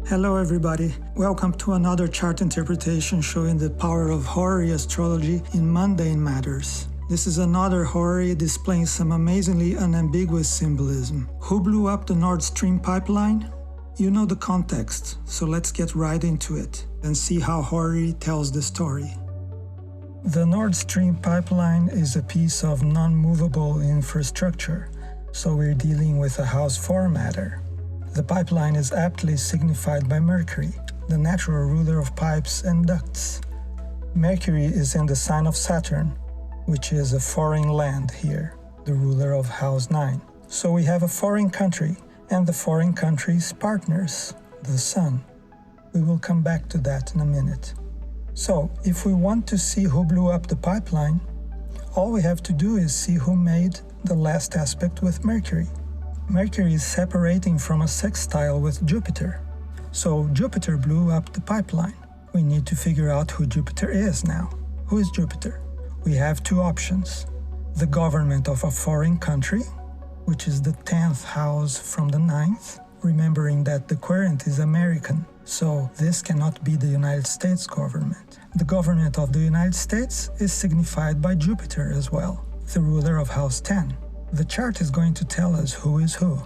Hello everybody, welcome to another chart interpretation showing the power of horary astrology in mundane matters. This is another horary displaying some amazingly unambiguous symbolism. Who blew up the Nord Stream pipeline? You know the context, so let's get right into it and see how horary tells the story. The Nord Stream pipeline is a piece of non-movable infrastructure, so we're dealing with a house 4 matter. The pipeline is aptly signified by Mercury, the natural ruler of pipes and ducts. Mercury is in the sign of Saturn, which is a foreign land here, the ruler of house 9. So we have a foreign country and the foreign country's partners, the Sun. We will come back to that in a minute. So, if we want to see who blew up the pipeline, all we have to do is see who made the last aspect with Mercury. Mercury is separating from a sextile with Jupiter. So Jupiter blew up the pipeline. We need to figure out who Jupiter is now. Who is Jupiter? We have two options. The government of a foreign country, which is the 10th house from the 9th, remembering that the querent is American, so this cannot be the United States government. The government of the United States is signified by Jupiter as well, the ruler of house 10. The chart is going to tell us who is who.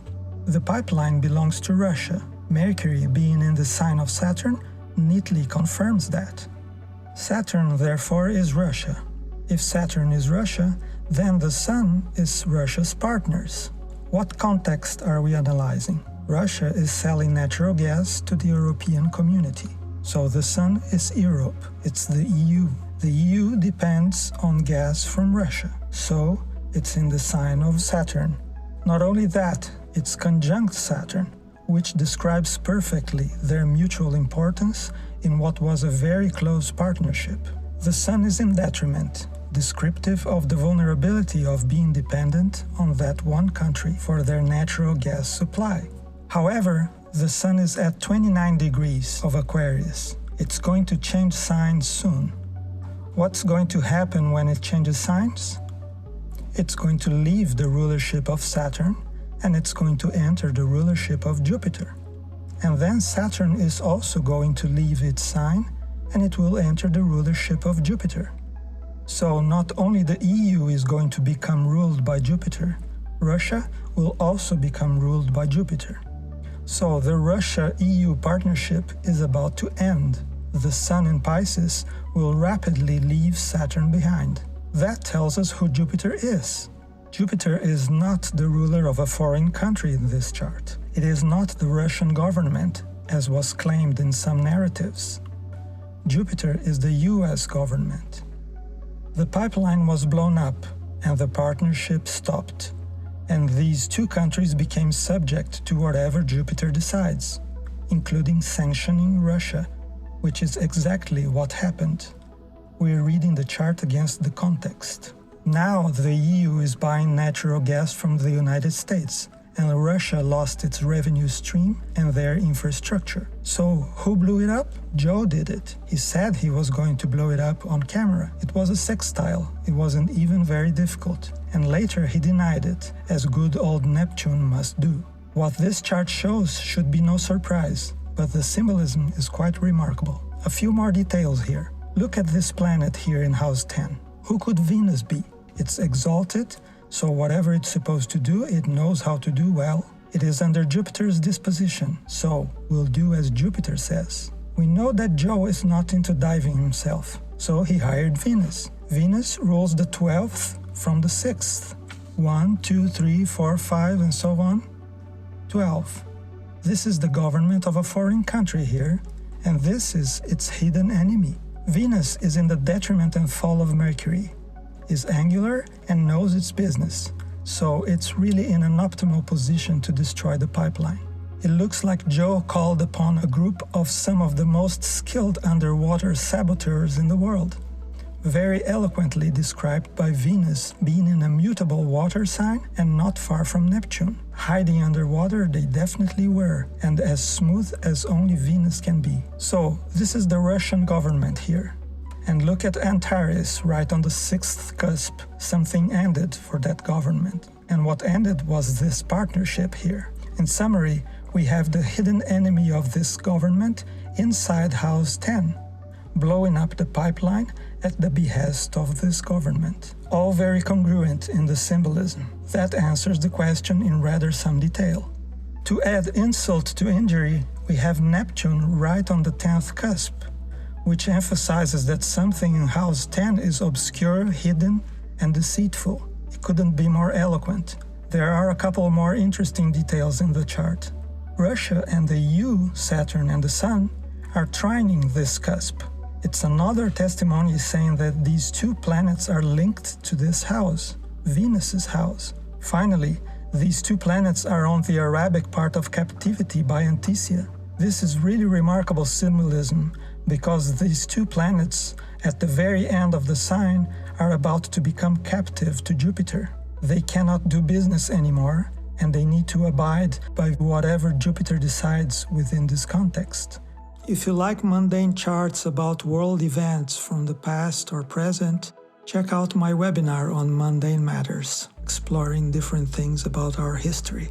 The pipeline belongs to Russia. Mercury, being in the sign of Saturn, neatly confirms that. Saturn, therefore, is Russia. If Saturn is Russia, then the Sun is Russia's partners. What context are we analyzing? Russia is selling natural gas to the European community. So the Sun is Europe. It's the EU. The EU depends on gas from Russia. So it's in the sign of Saturn. Not only that, it's conjunct Saturn, which describes perfectly their mutual importance in what was a very close partnership. The Sun is in detriment, descriptive of the vulnerability of being dependent on that one country for their natural gas supply. However, the Sun is at 29 degrees of Aquarius. It's going to change signs soon. What's going to happen when it changes signs? It's going to leave the rulership of Saturn and it's going to enter the rulership of Jupiter. And then Saturn is also going to leave its sign and it will enter the rulership of Jupiter. So not only the EU is going to become ruled by Jupiter, Russia will also become ruled by Jupiter. So the Russia-EU partnership is about to end. The Sun in Pisces will rapidly leave Saturn behind. That tells us who Jupiter is. Jupiter is not the ruler of a foreign country in this chart. It is not the Russian government, as was claimed in some narratives. Jupiter is the US government. The pipeline was blown up and the partnership stopped. And these two countries became subject to whatever Jupiter decides, including sanctioning Russia, which is exactly what happened. We're reading the chart against the context. Now the EU is buying natural gas from the United States, and Russia lost its revenue stream and their infrastructure. So who blew it up? Joe did it. He said he was going to blow it up on camera. It was a sextile. It wasn't even very difficult. And later he denied it, as good old Neptune must do. What this chart shows should be no surprise, but the symbolism is quite remarkable. A few more details here. Look at this planet here in house 10. Who could Venus be? It's exalted, so whatever it's supposed to do, it knows how to do well. It is under Jupiter's disposition, so will do as Jupiter says. We know that Joe is not into diving himself, so he hired Venus. Venus rules the 12th from the 6th. 1, 2, 3, 4, 5, and so on. 12. This is the government of a foreign country here, and this is its hidden enemy. Venus is in the detriment and fall of Mercury, is angular and knows its business, so it's really in an optimal position to destroy the pipeline. It looks like Joe called upon a group of some of the most skilled underwater saboteurs in the world, very eloquently described by Venus being in a mutable water sign and not far from Neptune. Hiding underwater they definitely were, and as smooth as only Venus can be. So this is the Russian government here. And look at Antares, right on the 6th cusp. Something ended for that government. And what ended was this partnership here. In summary, we have the hidden enemy of this government inside House 10, blowing up the pipeline at the behest of this government. All very congruent in the symbolism. That answers the question in rather some detail. To add insult to injury, we have Neptune right on the 10th cusp, which emphasizes that something in House 10 is obscure, hidden, and deceitful. It couldn't be more eloquent. There are a couple more interesting details in the chart. Russia and the EU, Saturn and the Sun, are trining this cusp. It's another testimony saying that these two planets are linked to this house, Venus's house. Finally, these two planets are on the Arabic part of Captivity by Antares. This is really remarkable symbolism because these two planets, at the very end of the sign, are about to become captive to Jupiter. They cannot do business anymore, and they need to abide by whatever Jupiter decides within this context. If you like mundane charts about world events from the past or present, check out my webinar on mundane matters, exploring different things about our history.